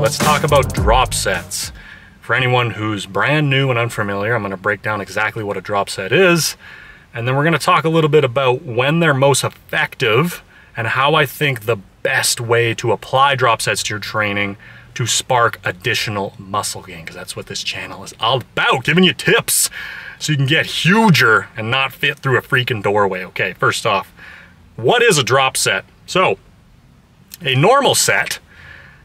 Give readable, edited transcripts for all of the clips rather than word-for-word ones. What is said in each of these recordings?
let's talk about drop sets. For anyone who's brand new and unfamiliar, I'm going to break down exactly what a drop set is, and then we're going to talk a little bit about when they're most effective and how I think the best way to apply drop sets to your training to spark additional muscle gain, because that's what this channel is all about, giving you tips so you can get huger and not fit through a freaking doorway. Okay, first off, what is a drop set? So, a normal set,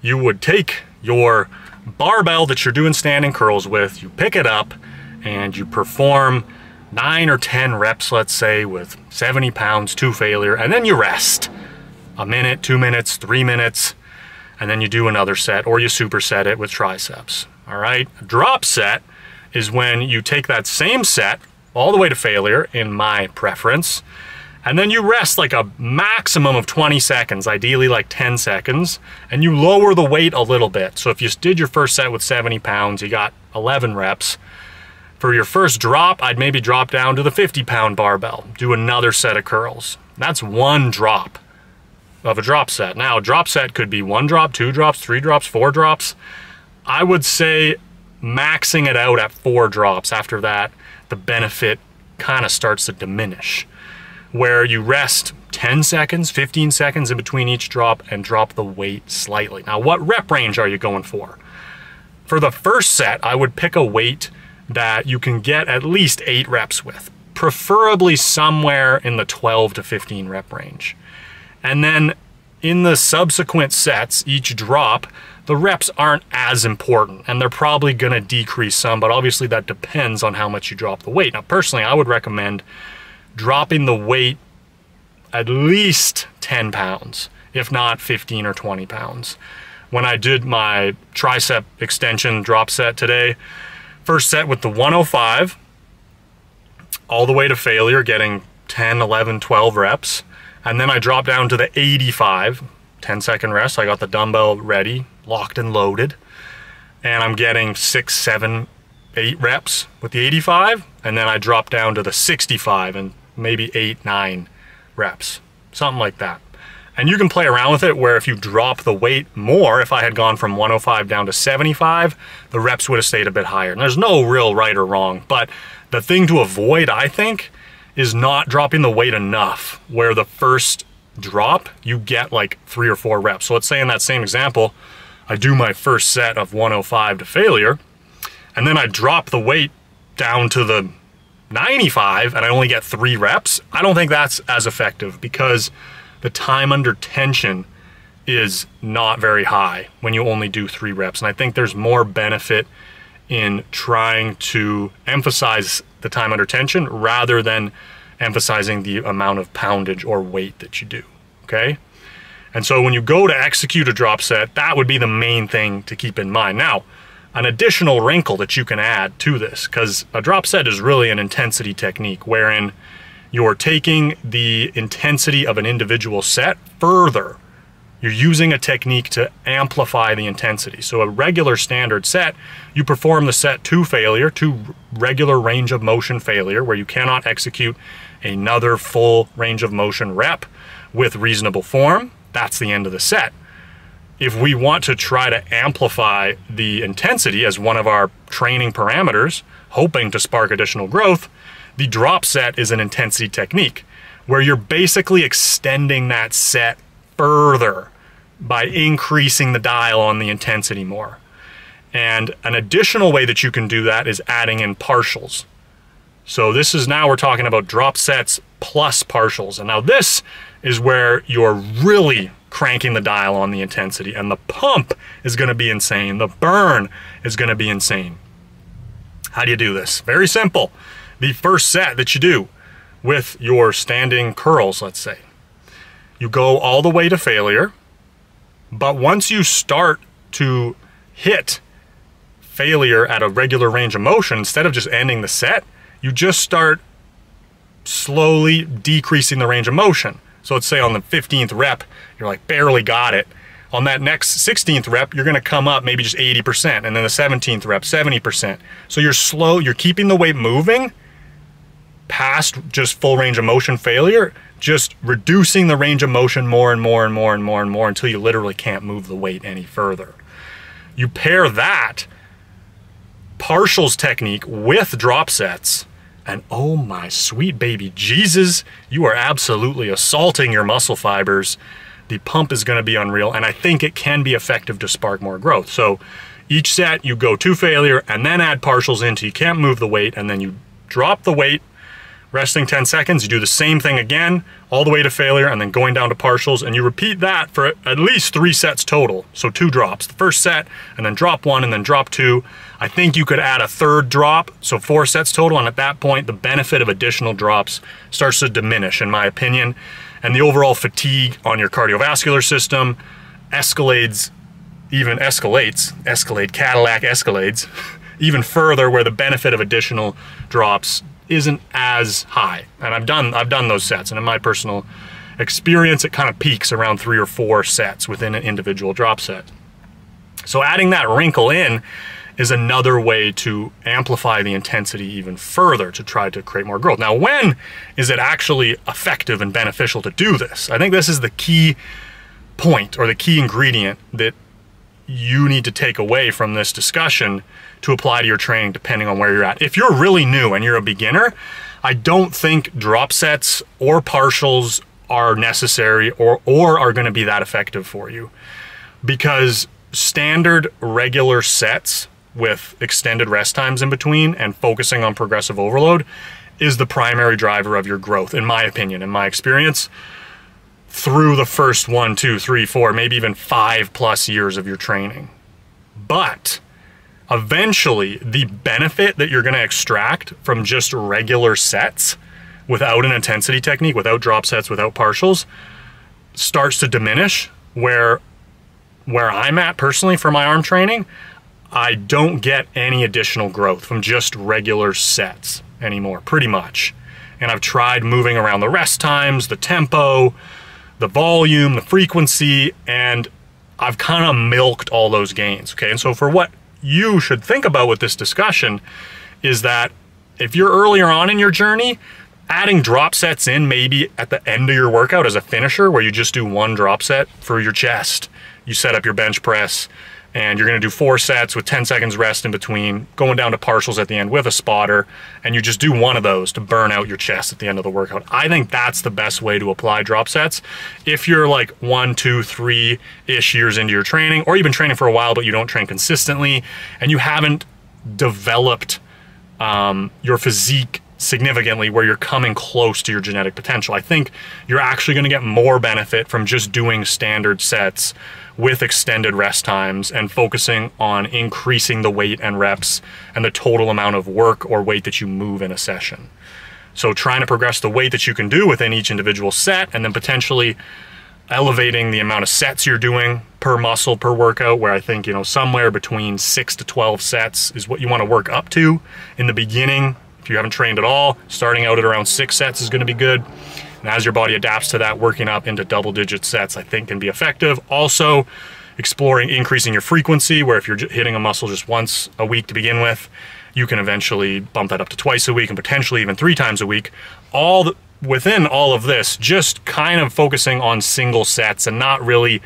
you would take your barbell that you're doing standing curls with, you pick it up, and you perform 9 or 10 reps, let's say, with 70 pounds to failure, and then you rest. A minute, 2 minutes, 3 minutes, and then you do another set, or you superset it with triceps. All right? A drop set is when you take that same set all the way to failure, in my preference, and then you rest like a maximum of 20 seconds, ideally like 10 seconds, and you lower the weight a little bit. So if you did your first set with 70 pounds, you got 11 reps. For your first drop, I'd maybe drop down to the 50-pound barbell, do another set of curls. That's one drop of a drop set. Now, a drop set could be 1 drop, 2 drops, 3 drops, 4 drops. I would say maxing it out at 4 drops. After that, the benefit kind of starts to diminish, where you rest 10 seconds, 15 seconds in between each drop and drop the weight slightly. Now, what rep range are you going for? For the first set, I would pick a weight that you can get at least 8 reps with, preferably somewhere in the 12 to 15 rep range. And then in the subsequent sets, each drop, the reps aren't as important, and they're probably gonna decrease some, but obviously that depends on how much you drop the weight. Now, personally, I would recommend dropping the weight at least 10 pounds, if not 15 or 20 pounds. When I did my tricep extension drop set today, first set with the 105, all the way to failure, getting 10, 11, 12 reps. And then I dropped down to the 85, 10-second rest. I got the dumbbell ready, locked and loaded. And I'm getting 6, 7, 8 reps with the 85. And then I dropped down to the 65 and maybe 8, 9 reps, something like that. And you can play around with it where if you drop the weight more, if I had gone from 105 down to 75, the reps would have stayed a bit higher. And there's no real right or wrong, but the thing to avoid, I think, is not dropping the weight enough where the first drop, you get like 3 or 4 reps. So let's say in that same example, I do my first set of 105 to failure, and then I drop the weight down to the 95 and I only get 3 reps. I don't think that's as effective because the time under tension is not very high when you only do 3 reps. And I think there's more benefit in trying to emphasize the time under tension rather than emphasizing the amount of poundage or weight that you do, okay? And so when you go to execute a drop set, that would be the main thing to keep in mind. Now, an additional wrinkle that you can add to this, because a drop set is really an intensity technique wherein you're taking the intensity of an individual set further. You're using a technique to amplify the intensity. So a regular standard set, you perform the set to failure, to regular range of motion failure, where you cannot execute another full range of motion rep with reasonable form. That's the end of the set. If we want to try to amplify the intensity as one of our training parameters, hoping to spark additional growth, the drop set is an intensity technique where you're basically extending that set further by increasing the dial on the intensity more. And an additional way that you can do that is adding in partials. So this is, now we're talking about drop sets plus partials. And now this is where you're really cranking the dial on the intensity, and the pump is going to be insane. The burn is going to be insane. How do you do this? Very simple. The first set that you do with your standing curls, let's say, you go all the way to failure, but once you start to hit failure at a regular range of motion, instead of just ending the set, you just start slowly decreasing the range of motion. So let's say on the 15th rep, you're like barely got it. On that next 16th rep, you're gonna come up maybe just 80%, and then the 17th rep, 70%. So you're slow, you're keeping the weight moving past just full range of motion failure, just reducing the range of motion more and more and more and more and more until you literally can't move the weight any further. You pair that partials technique with drop sets, and oh my sweet baby Jesus, you are absolutely assaulting your muscle fibers. The pump is going to be unreal, and I think it can be effective to spark more growth. So each set you go to failure and then add partials in till you can't move the weight, and then you drop the weight, resting 10 seconds, you do the same thing again, all the way to failure, and then going down to partials, and you repeat that for at least 3 sets total. So 2 drops, the first set, and then drop 1, and then drop 2. I think you could add a 3rd drop, so 4 sets total, and at that point, the benefit of additional drops starts to diminish, in my opinion, and the overall fatigue on your cardiovascular system escalates, even further, where the benefit of additional drops isn't as high. And I've done those sets, and in my personal experience, it kind of peaks around 3 or 4 sets within an individual drop set. So adding that wrinkle in is another way to amplify the intensity even further to try to create more growth. Now, when is it actually effective and beneficial to do this? I think this is the key point, or the key ingredient that you need to take away from this discussion to apply to your training depending on where you're at. If you're really new and you're a beginner, I don't think drop sets or partials are necessary or are going to be that effective for you, because standard regular sets with extended rest times in between and focusing on progressive overload is the primary driver of your growth, in my opinion, in my experience, through the first 1, 2, 3, 4, maybe even 5+ years of your training. But eventually, the benefit that you're going to extract from just regular sets without an intensity technique, without drop sets, without partials, starts to diminish. Where I'm at personally for my arm training, I don't get any additional growth from just regular sets anymore, pretty much. And I've tried moving around the rest times, the tempo, the volume, the frequency, and I've kind of milked all those gains, okay? And so for what you should think about with this discussion is that if you're earlier on in your journey, adding drop sets in maybe at the end of your workout as a finisher, where you just do 1 drop set for your chest, you set up your bench press, and you're going to do 4 sets with 10 seconds rest in between, going down to partials at the end with a spotter, and you just do 1 of those to burn out your chest at the end of the workout. I think that's the best way to apply drop sets. If you're like 1, 2, 3-ish years into your training, or you've been training for a while but you don't train consistently, and you haven't developed your physique significantly where you're coming close to your genetic potential, I think you're actually going to get more benefit from just doing standard sets with extended rest times and focusing on increasing the weight and reps and the total amount of work or weight that you move in a session. So trying to progress the weight that you can do within each individual set, and then potentially elevating the amount of sets you're doing per muscle, per workout, where I think, somewhere between 6 to 12 sets is what you want to work up to in the beginning. If you haven't trained at all, starting out at around 6 sets is going to be good. And as your body adapts to that, working up into double-digit sets, I think, can be effective. Also, exploring increasing your frequency, where if you're hitting a muscle just once a week to begin with, you can eventually bump that up to twice a week and potentially even 3 times a week. Within all of this, just kind of focusing on single sets and not really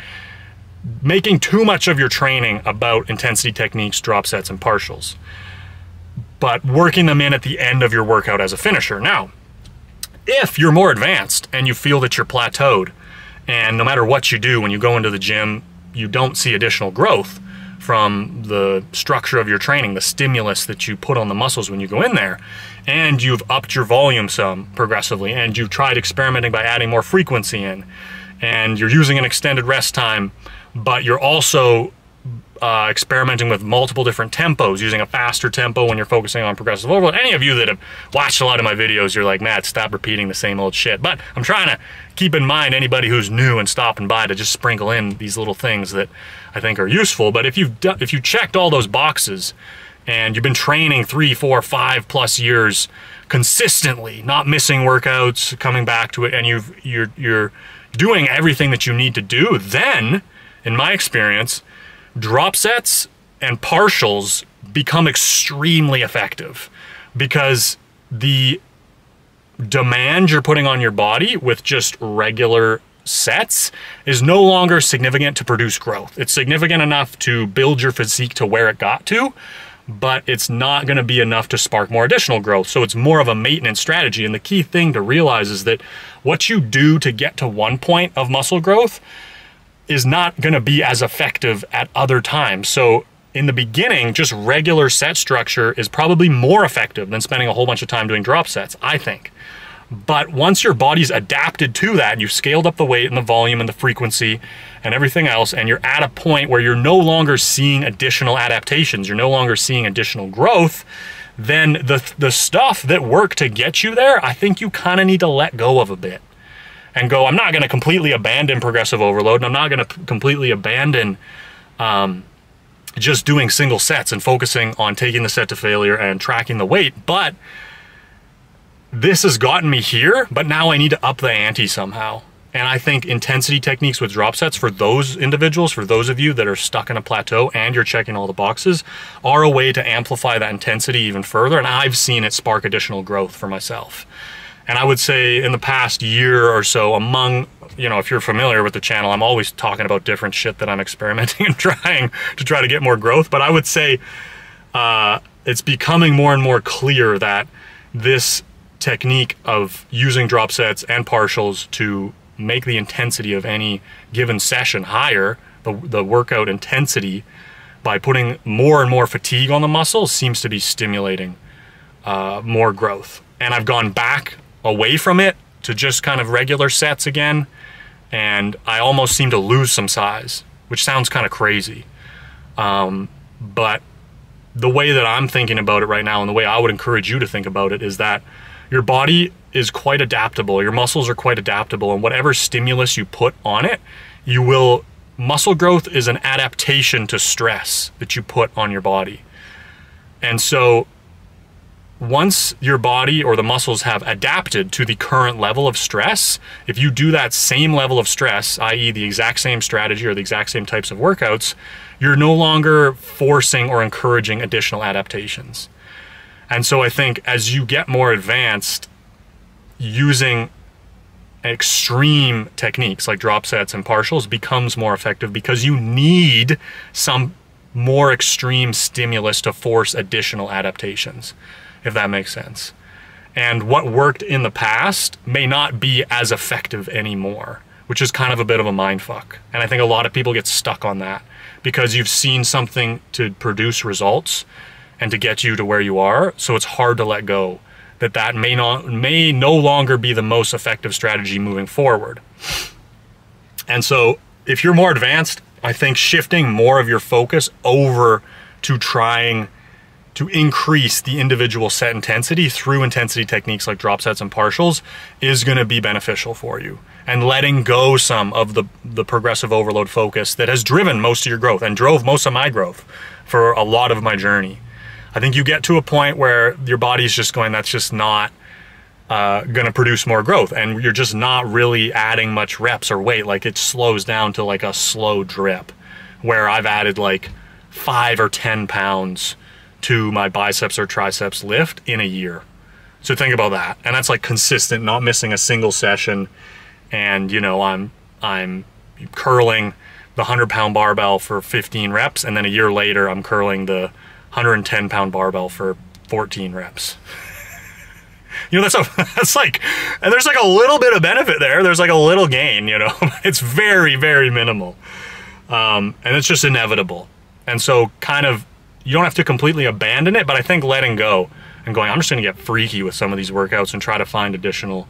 making too much of your training about intensity techniques, drop sets, and partials, but working them in at the end of your workout as a finisher. Now, if you're more advanced and you feel that you're plateaued, and no matter what you do when you go into the gym, you don't see additional growth from the structure of your training, the stimulus that you put on the muscles when you go in there, and you've upped your volume some progressively, and you've tried experimenting by adding more frequency in, and you're using an extended rest time, but you're also experimenting with multiple different tempos, using a faster tempo when you're focusing on progressive overload. Any of you that have watched a lot of my videos, you're like, Matt, stop repeating the same old shit. But I'm trying to keep in mind anybody who's new and stopping by to just sprinkle in these little things that I think are useful. But if you checked all those boxes and you've been training 3, 4, 5+ years consistently, not missing workouts, coming back to it, and you're doing everything that you need to do, then, in my experience, drop sets and partials become extremely effective, because the demand you're putting on your body with just regular sets is no longer significant to produce growth. It's significant enough to build your physique to where it got to, but it's not going to be enough to spark more additional growth. So it's more of a maintenance strategy. And the key thing to realize is that what you do to get to one point of muscle growth is not going to be as effective at other times. So in the beginning, just regular set structure is probably more effective than spending a whole bunch of time doing drop sets, I think. But once your body's adapted to that, and you've scaled up the weight and the volume and the frequency and everything else, and you're at a point where you're no longer seeing additional adaptations, you're no longer seeing additional growth, then the stuff that worked to get you there, I think you kind of need to let go of a bit and go, I'm not going to completely abandon progressive overload, and I'm not going to completely abandon just doing single sets and focusing on taking the set to failure and tracking the weight, but this has gotten me here, but now I need to up the ante somehow. And I think intensity techniques with drop sets for those individuals, for those of you that are stuck in a plateau and you're checking all the boxes, are a way to amplify that intensity even further. And I've seen it spark additional growth for myself. And I would say in the past year or so, among, you know, if you're familiar with the channel, I'm always talking about different shit that I'm experimenting and trying to get more growth. But I would say it's becoming more and more clear that this technique of using drop sets and partials to make the intensity of any given session higher, the workout intensity, by putting more and more fatigue on the muscles, seems to be stimulating more growth. And I've gone back away from it to just kind of regular sets again, and I almost seem to lose some size, which sounds kind of crazy. But the way that I'm thinking about it right now, and the way I would encourage you to think about it, is that your body is quite adaptable. Your muscles are quite adaptable, and whatever stimulus you put on it, muscle growth is an adaptation to stress that you put on your body. And so once your body or the muscles have adapted to the current level of stress, if you do that same level of stress, i.e. the exact same strategy or the exact same types of workouts, you're no longer forcing or encouraging additional adaptations. And so I think as you get more advanced, using extreme techniques like drop sets and partials becomes more effective, because you need some more extreme stimulus to force additional adaptations, if that makes sense. And what worked in the past may not be as effective anymore, which is kind of a bit of a mindfuck. And I think a lot of people get stuck on that because you've seen something to produce results and to get you to where you are, so it's hard to let go that may no longer be the most effective strategy moving forward. And so if you're more advanced, I think shifting more of your focus over to trying to increase the individual set intensity through intensity techniques like drop sets and partials is going to be beneficial for you. And letting go some of the progressive overload focus that has driven most of your growth and drove most of my growth for a lot of my journey. I think you get to a point where your body's just going, that's just not going to produce more growth, and you're just not really adding much reps or weight. Like, it slows down to like a slow drip, where I've added like 5 or 10 pounds to my biceps or triceps lift in a year. So think about that. And that's like consistent, not missing a single session. And you know, I'm curling the 100-pound barbell for 15 reps, and then a year later I'm curling the 110-pound barbell for 14 reps. You know, that's like, and there's like a little bit of benefit there. There's like a little gain, you know. It's very, very minimal. And it's just inevitable. And so kind of, you don't have to completely abandon it, but I think letting go and going, I'm just gonna get freaky with some of these workouts and try to find additional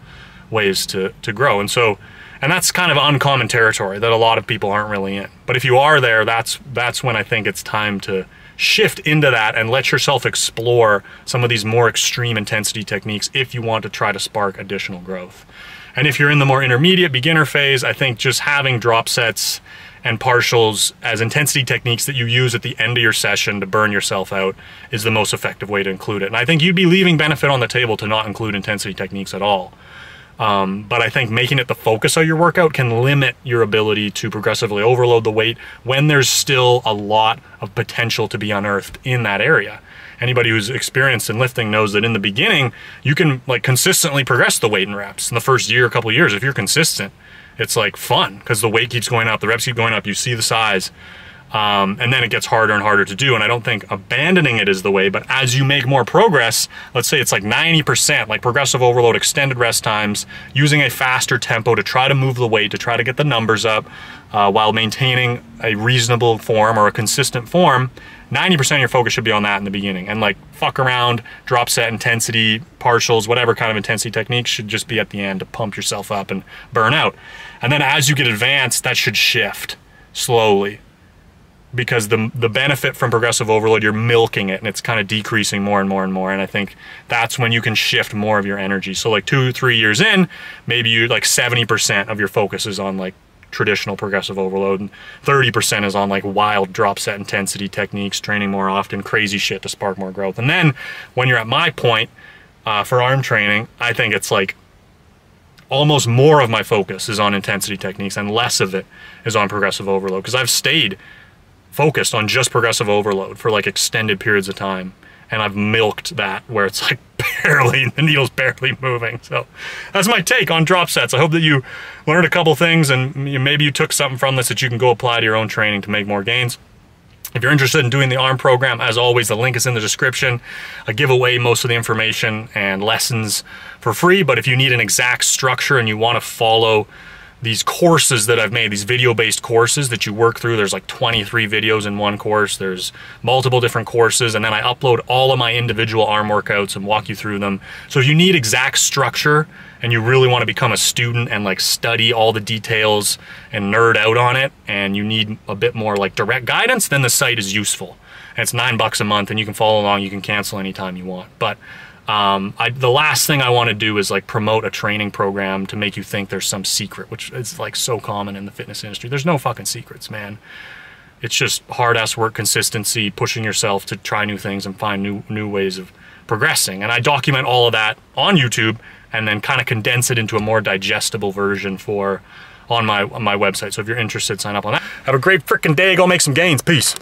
ways to grow. And so, and that's kind of uncommon territory that a lot of people aren't really in. But if you are there, that's when I think it's time to shift into that and let yourself explore some of these more extreme intensity techniques if you want to try to spark additional growth. And if you're in the more intermediate beginner phase, I think just having drop sets and partials as intensity techniques that you use at the end of your session to burn yourself out is the most effective way to include it. And I think you'd be leaving benefit on the table to not include intensity techniques at all. But I think making it the focus of your workout can limit your ability to progressively overload the weight when there's still a lot of potential to be unearthed in that area. Anybody who's experienced in lifting knows that in the beginning, you can like consistently progress the weight in reps in the first year, a couple of years, if you're consistent. it's like fun because the weight keeps going up, the reps keep going up, you see the size. And then it gets harder and harder to do. And I don't think abandoning it is the way, but as you make more progress, let's say it's like 90%, like progressive overload, extended rest times, using a faster tempo to try to move the weight, to try to get the numbers up, while maintaining a reasonable form or a consistent form, 90% of your focus should be on that in the beginning. And like fuck around, drop set intensity, partials, whatever kind of intensity techniques should just be at the end to pump yourself up and burn out. And then as you get advanced, that should shift slowly. Because the benefit from progressive overload, you're milking it and it's kind of decreasing more and more and more. And I think that's when you can shift more of your energy. So like 2-3 years in, maybe you like 70% of your focus is on like traditional progressive overload and 30% is on like wild drop set intensity techniques, training more often, crazy shit to spark more growth. And then when you're at my point for arm training, I think it's like almost more of my focus is on intensity techniques and less of it is on progressive overload, because I've stayed focused on just progressive overload for like extended periods of time, and I've milked that where it's like barely, the needle's barely moving. So that's my take on drop sets. I hope that you learned a couple things and maybe you took something from this that you can go apply to your own training to make more gains. If you're interested in doing the ARM program, as always, the link is in the description. I give away most of the information and lessons for free, but if you need an exact structure and you want to follow these courses that I've made, these video-based courses that you work through, there's like 23 videos in one course, there's multiple different courses, and then I upload all of my individual arm workouts and walk you through them. So if you need exact structure and you really want to become a student and like study all the details and nerd out on it, and you need a bit more like direct guidance, then the site is useful. And it's $9 a month and you can follow along, you can cancel anytime you want. But the last thing I want to do is like promote a training program to make you think there's some secret, which is like so common in the fitness industry. There's no fucking secrets, man. It's just hard ass work, consistency, pushing yourself to try new things and find new ways of progressing. And I document all of that on YouTube and then kind of condense it into a more digestible version on my website. So if you're interested, sign up on that. Have a great freaking day. Go make some gains. Peace.